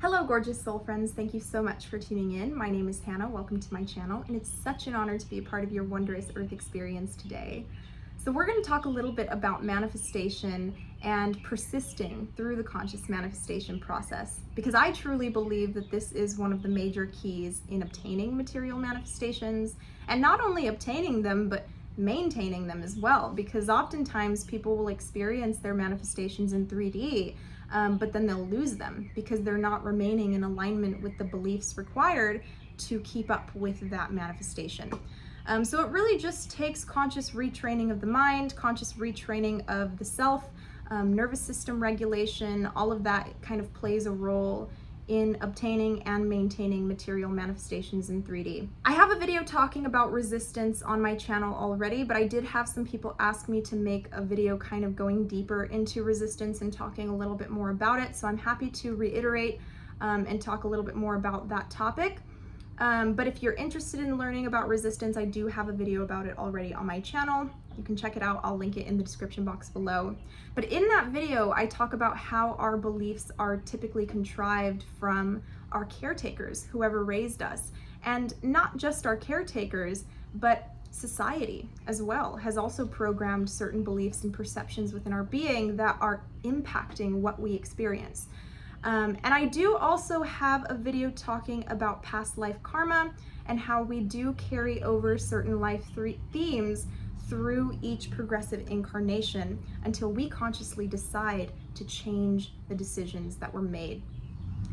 Hello, gorgeous soul friends. Thank you so much for tuning in. My name is Hannah. Welcome to my channel, and it's such an honor to be a part of your wondrous earth experience today. So we're going to talk a little bit about manifestation and persisting through the conscious manifestation process, because I truly believe that this is one of the major keys in obtaining material manifestations, and not only obtaining them, but maintaining them as well, because oftentimes people will experience their manifestations in 3D, but then they'll lose them because they're not remaining in alignment with the beliefs required to keep up with that manifestation. So it really just takes conscious retraining of the mind, conscious retraining of the self, nervous system regulation. All of that kind of plays a role in obtaining and maintaining material manifestations in 3D. I have a video talking about resistance on my channel already, but I did have some people ask me to make a video kind of going deeper into resistance and talking a little bit more about it. So I'm happy to reiterate and talk a little bit more about that topic. But if you're interested in learning about resistance, I do have a video about it already on my channel. You can check it out. I'll link it in the description box below. But in that video, I talk about how our beliefs are typically contrived from our caretakers, whoever raised us. And not just our caretakers, but society as well has also programmed certain beliefs and perceptions within our being that are impacting what we experience. And I do also have a video talking about past life karma and how we do carry over certain life themes through each progressive incarnation until we consciously decide to change the decisions that were made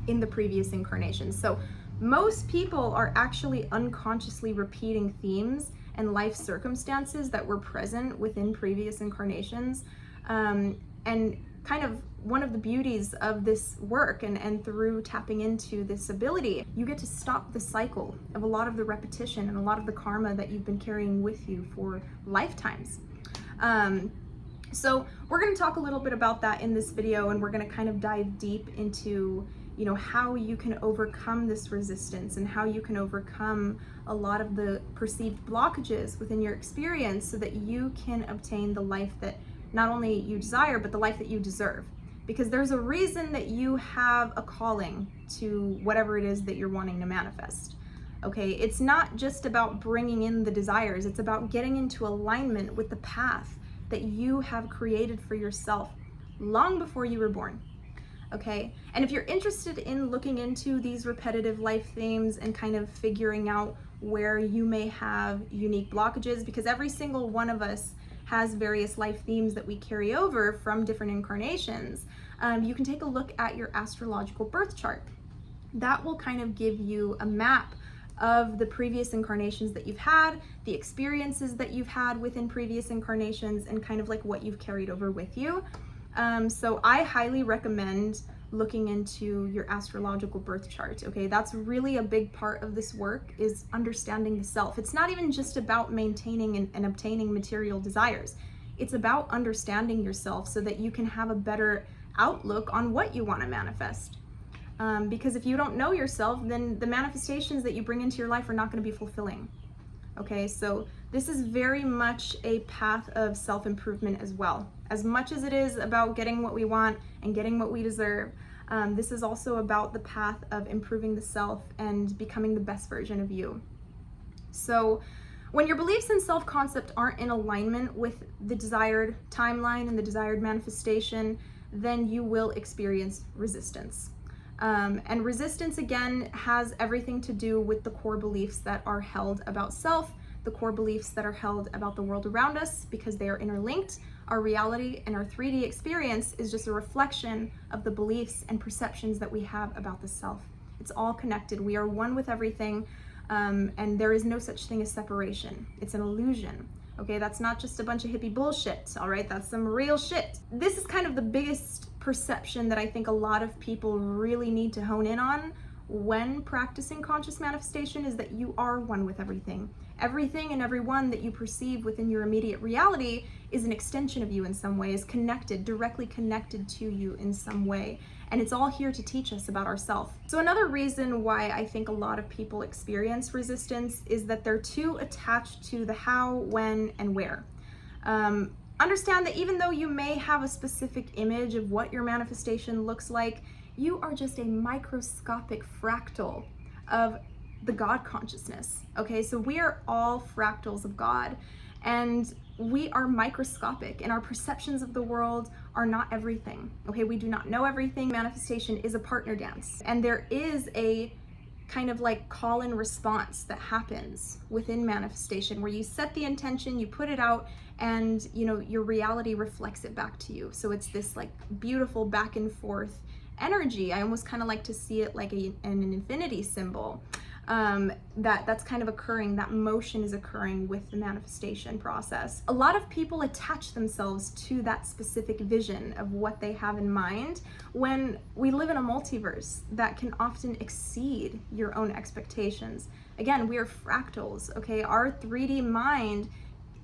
in the previous incarnations. So most people are actually unconsciously repeating themes and life circumstances that were present within previous incarnations. And kind of one of the beauties of this work and through tapping into this ability, you get to stop the cycle of a lot of the repetition and a lot of the karma that you've been carrying with you for lifetimes. So we're going to talk a little bit about that in this video, and we're going to kind of dive deep into, you know, how you can overcome this resistance and how you can overcome a lot of the perceived blockages within your experience so that you can obtain the life that not only you desire, but the life that you deserve. Because there's a reason that you have a calling to whatever it is that you're wanting to manifest. Okay, it's not just about bringing in the desires, it's about getting into alignment with the path that you have created for yourself long before you were born. Okay, and if you're interested in looking into these repetitive life themes and kind of figuring out where you may have unique blockages, because every single one of us has various life themes that we carry over from different incarnations, you can take a look at your astrological birth chart. That will kind of give you a map of the previous incarnations that you've had, the experiences that you've had within previous incarnations, and kind of like what you've carried over with you. So I highly recommend looking into your astrological birth chart. Okay, that's really a big part of this work, is understanding the self. It's not even just about maintaining and obtaining material desires. It's about understanding yourself so that you can have a better outlook on what you want to manifest. Because if you don't know yourself, then the manifestations that you bring into your life are not going to be fulfilling. Okay, so this is very much a path of self-improvement as well. As much as it is about getting what we want and getting what we deserve, this is also about the path of improving the self and becoming the best version of you. So when your beliefs and self-concept aren't in alignment with the desired timeline and the desired manifestation, then you will experience resistance. And resistance, again, has everything to do with the core beliefs that are held about self, the core beliefs that are held about the world around us, because they are interlinked. Our reality and our 3D experience is just a reflection of the beliefs and perceptions that we have about the self. It's all connected. We are one with everything, and there is no such thing as separation. It's an illusion. Okay, that's not just a bunch of hippie bullshit, all right? That's some real shit. This is kind of the biggest perception that I think a lot of people really need to hone in on when practicing conscious manifestation, is that you are one with everything. Everything and everyone that you perceive within your immediate reality is an extension of you in some way, is connected, directly connected to you in some way. And it's all here to teach us about ourselves. So another reason why I think a lot of people experience resistance is that they're too attached to the how, when, and where. Understand that even though you may have a specific image of what your manifestation looks like, You are just a microscopic fractal of the God consciousness, okay? So we are all fractals of God, and we are microscopic, and our perceptions of the world are not everything, okay? We do not know everything. Manifestation is a partner dance, and there is a kind of like call and response that happens within manifestation, where you set the intention, you put it out, and your reality reflects it back to you. So it's this like beautiful back and forth energy. I almost kind of like to see it like an infinity symbol. That's kind of occurring, that motion is occurring with the manifestation process. A lot of people attach themselves to that specific vision of what they have in mind, when we live in a multiverse that can often exceed your own expectations. Again, we are fractals, okay? Our 3D mind,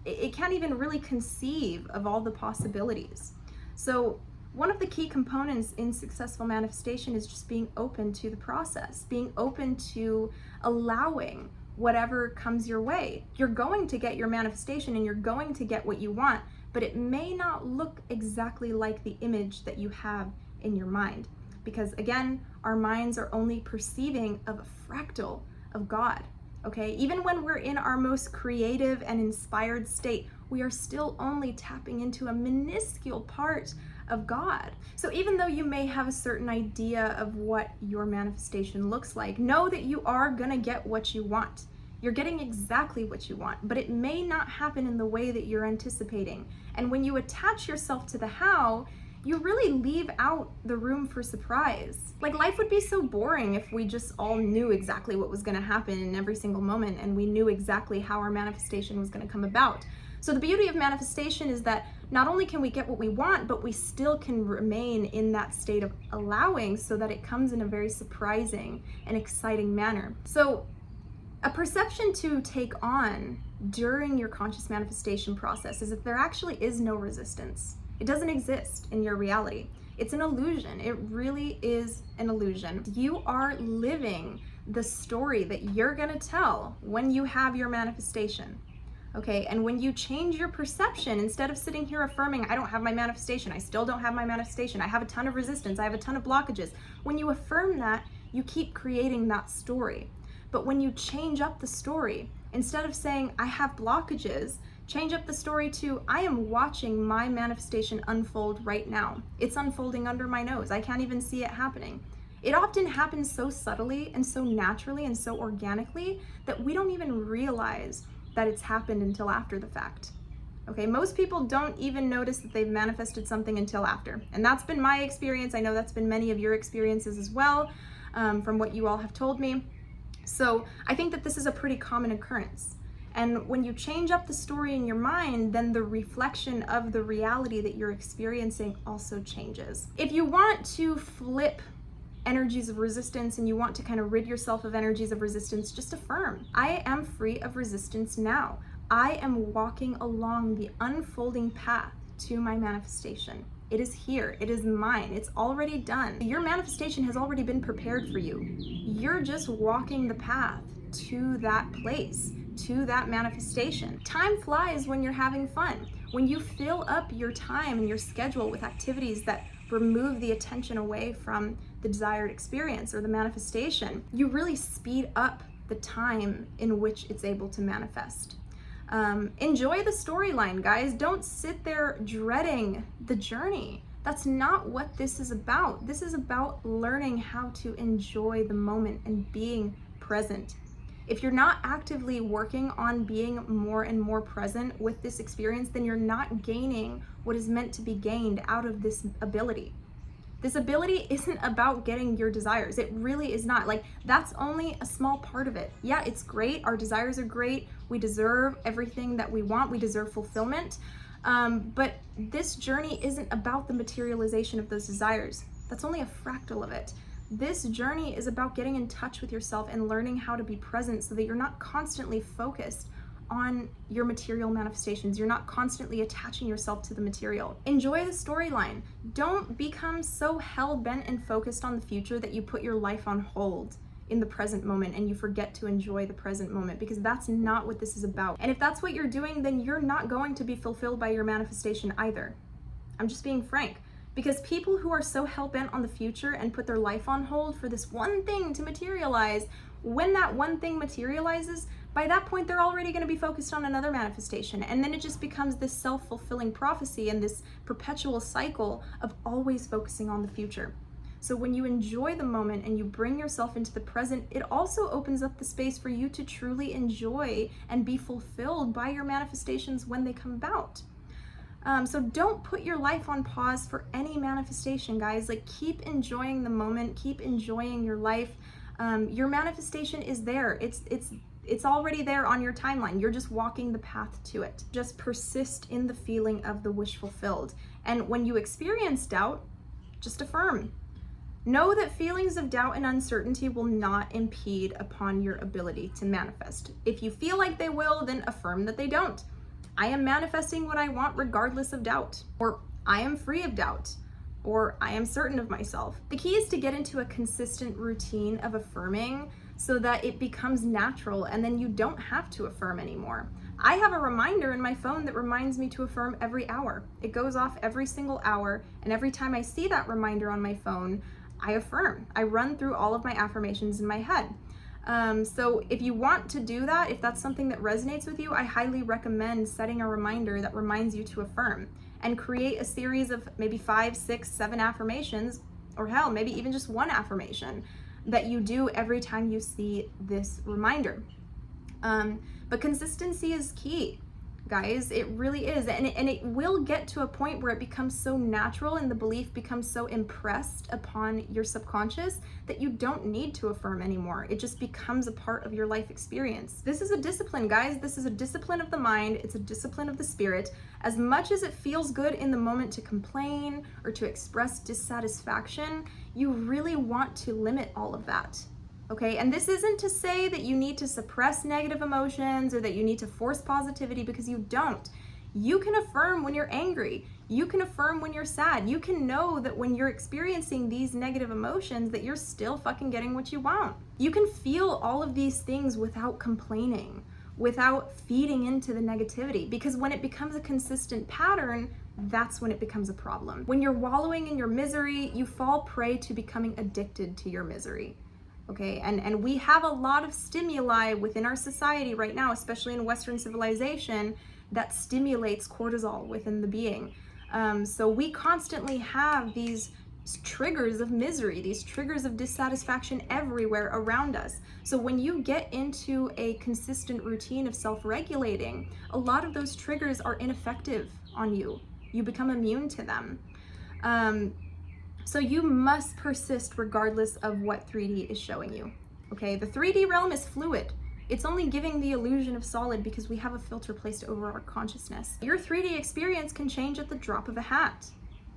it can't even really conceive of all the possibilities. So one of the key components in successful manifestation is just being open to the process, being open to allowing whatever comes your way. You're going to get your manifestation and you're going to get what you want, but it may not look exactly like the image that you have in your mind. Because again, our minds are only perceiving of a fractal of God, okay? Even when we're in our most creative and inspired state, we are still only tapping into a minuscule part of God. So even though you may have a certain idea of what your manifestation looks like, know that you are gonna get what you want. You're getting exactly what you want, but it may not happen in the way that you're anticipating. And when you attach yourself to the how, you really leave out the room for surprise. Like, life would be so boring if we just all knew exactly what was gonna happen in every single moment, and we knew exactly how our manifestation was gonna come about. So the beauty of manifestation is that not only can we get what we want, but we still can remain in that state of allowing, so that it comes in a very surprising and exciting manner. So a perception to take on during your conscious manifestation process is that there actually is no resistance. It doesn't exist in your reality. It's an illusion. It really is an illusion. You are living the story that you're gonna tell when you have your manifestation. Okay, and when you change your perception, instead of sitting here affirming, I don't have my manifestation, I still don't have my manifestation, I have a ton of resistance, I have a ton of blockages. When you affirm that, you keep creating that story. But when you change up the story, instead of saying, I have blockages, change up the story to, I am watching my manifestation unfold right now. It's unfolding under my nose. I can't even see it happening. It often happens so subtly and so naturally and so organically that we don't even realize that it's happened until after the fact. Okay, most people don't even notice that they've manifested something until after. And that's been my experience. I know that's been many of your experiences as well, from what you all have told me. So I think that this is a pretty common occurrence. And when you change up the story in your mind, then the reflection of the reality that you're experiencing also changes. If you want to flip energies of resistance and you want to kind of rid yourself of energies of resistance, just affirm, I am free of resistance now. I am walking along the unfolding path to my manifestation. It is here, it is mine, it's already done. Your manifestation has already been prepared for you. You're just walking the path to that place, to that manifestation. Time flies when you're having fun. When you fill up your time and your schedule with activities that remove the attention away from the desired experience or the manifestation, you really speed up the time in which it's able to manifest. Enjoy the storyline, guys. Don't sit there dreading the journey. That's not what this is about. This is about learning how to enjoy the moment and being present. If you're not actively working on being more and more present with this experience, then you're not gaining what is meant to be gained out of this ability. This ability isn't about getting your desires. It really is not. Like, that's only a small part of it. Yeah, it's great. Our desires are great. We deserve everything that we want. We deserve fulfillment. But this journey isn't about the materialization of those desires. That's only a fractal of it. This journey is about getting in touch with yourself and learning how to be present so that you're not constantly focused on your material manifestations. You're not constantly attaching yourself to the material. Enjoy the storyline. Don't become so hell-bent and focused on the future that you put your life on hold in the present moment and you forget to enjoy the present moment, because that's not what this is about. And if that's what you're doing, then you're not going to be fulfilled by your manifestation either. I'm just being frank. Because people who are so hell-bent on the future and put their life on hold for this one thing to materialize, when that one thing materializes, by that point they're already going to be focused on another manifestation, and then it just becomes this self-fulfilling prophecy and this perpetual cycle of always focusing on the future. So when you enjoy the moment and you bring yourself into the present, it also opens up the space for you to truly enjoy and be fulfilled by your manifestations when they come about. So don't put your life on pause for any manifestation, guys. Like, keep enjoying the moment, keep enjoying your life. Your manifestation is there. It's already there on your timeline. You're just walking the path to it. Just persist in the feeling of the wish fulfilled. And when you experience doubt, just affirm. Know that feelings of doubt and uncertainty will not impede upon your ability to manifest. If you feel like they will, then affirm that they don't. I am manifesting what I want regardless of doubt, or I am free of doubt, or I am certain of myself. The key is to get into a consistent routine of affirming so that it becomes natural, and then you don't have to affirm anymore. I have a reminder in my phone that reminds me to affirm every hour. It goes off every single hour, and every time I see that reminder on my phone, I affirm. I run through all of my affirmations in my head. So if you want to do that, if that's something that resonates with you, I highly recommend setting a reminder that reminds you to affirm, and create a series of maybe 5, 6, 7 affirmations, or hell, maybe even just one affirmation that you do every time you see this reminder. But consistency is key, guys. It really is. And it will get to a point where it becomes so natural and the belief becomes so impressed upon your subconscious that you don't need to affirm anymore. It just becomes a part of your life experience. This is a discipline, guys. This is a discipline of the mind. It's a discipline of the spirit. As much as it feels good in the moment to complain or to express dissatisfaction, you really want to limit all of that. Okay, and this isn't to say that you need to suppress negative emotions or that you need to force positivity, because you don't. You can affirm when you're angry. You can affirm when you're sad. You can know that when you're experiencing these negative emotions that you're still fucking getting what you want. You can feel all of these things without complaining, without feeding into the negativity, because when it becomes a consistent pattern, that's when it becomes a problem. When you're wallowing in your misery, you fall prey to becoming addicted to your misery. Okay, and we have a lot of stimuli within our society right now, especially in Western civilization, that stimulates cortisol within the being. So we constantly have these triggers of misery, these triggers of dissatisfaction everywhere around us. So when you get into a consistent routine of self-regulating, a lot of those triggers are ineffective on you. You become immune to them. So you must persist regardless of what 3D is showing you. Okay, the 3D realm is fluid. It's only giving the illusion of solid because we have a filter placed over our consciousness. Your 3D experience can change at the drop of a hat.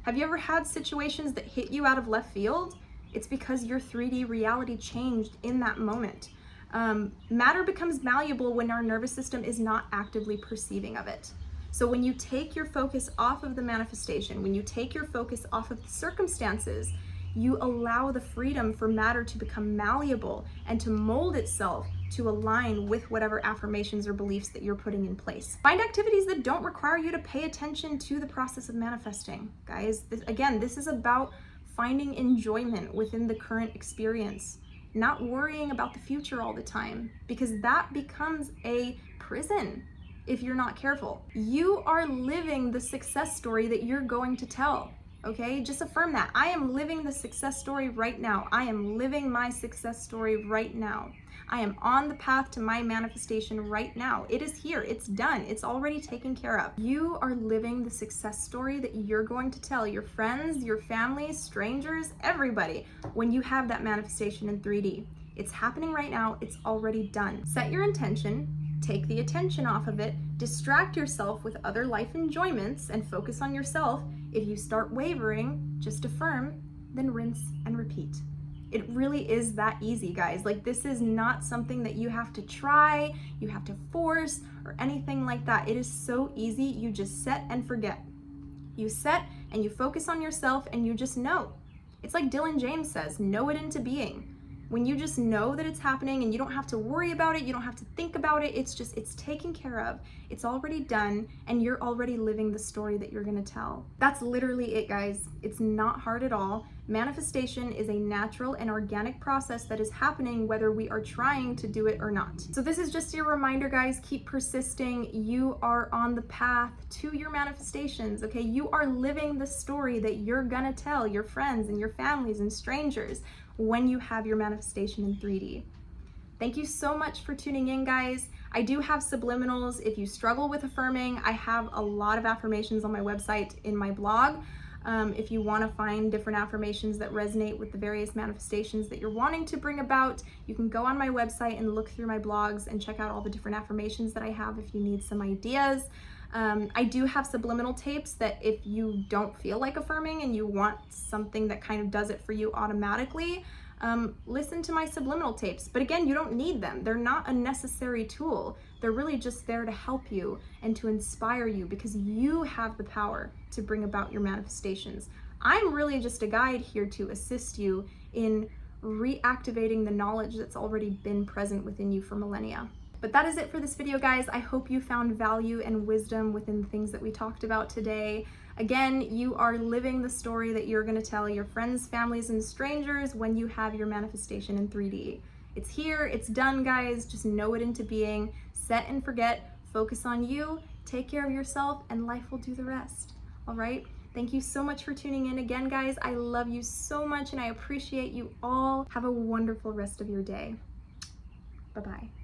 Have you ever had situations that hit you out of left field? It's because your 3D reality changed in that moment. Matter becomes malleable when our nervous system is not actively perceiving of it. So when you take your focus off of the manifestation, when you take your focus off of the circumstances, you allow the freedom for matter to become malleable and to mold itself to align with whatever affirmations or beliefs that you're putting in place. Find activities that don't require you to pay attention to the process of manifesting. Guys, this is about finding enjoyment within the current experience, not worrying about the future all the time, because that becomes a prison if you're not careful. You are living the success story that you're going to tell. Okay, just affirm that. I am living the success story right now. I am living my success story right now. I am on the path to my manifestation right now. It is here. It's done. It's already taken care of. You are living the success story that you're going to tell your friends, your family, strangers, everybody when you have that manifestation in 3D. It's happening right now. It's already done. Set your intention. Take the attention off of it, distract yourself with other life enjoyments, and focus on yourself. If you start wavering, just affirm, then rinse and repeat. It really is that easy, guys. Like, this is not something that you have to try, you have to force, or anything like that. It is so easy. You just set and forget. You set and you focus on yourself and you just know. It's like Dylan James says, know it into being. When you just know that it's happening and you don't have to worry about it, you don't have to think about it, it's taken care of, it's already done, and you're already living the story that you're gonna tell. That's literally it, guys. It's not hard at all. Manifestation is a natural and organic process that is happening whether we are trying to do it or not. So this is just your reminder, guys, keep persisting. You are on the path to your manifestations, okay? You are living the story that you're gonna tell your friends and your families and strangers when you have your manifestation in 3D. Thank you so much for tuning in, guys. I do have subliminals. If you struggle with affirming, I have a lot of affirmations on my website in my blog. If you want to find different affirmations that resonate with the various manifestations that you're wanting to bring about, you can go on my website and look through my blogs and check out all the different affirmations that I have if you need some ideas. I do have subliminal tapes that if you don't feel like affirming and you want something that kind of does it for you automatically, listen to my subliminal tapes. But again, you don't need them. They're not a necessary tool. They're really just there to help you and to inspire you because you have the power to bring about your manifestations. I'm really just a guide here to assist you in reactivating the knowledge that's already been present within you for millennia. But that is it for this video, guys. I hope you found value and wisdom within the things that we talked about today. Again, you are living the story that you're gonna tell your friends, families, and strangers when you have your manifestation in 3D. It's here, it's done, guys. Just know it into being. Set and forget, focus on you, take care of yourself, and life will do the rest. All right? Thank you so much for tuning in again, guys. I love you so much and I appreciate you all. Have a wonderful rest of your day. Bye-bye.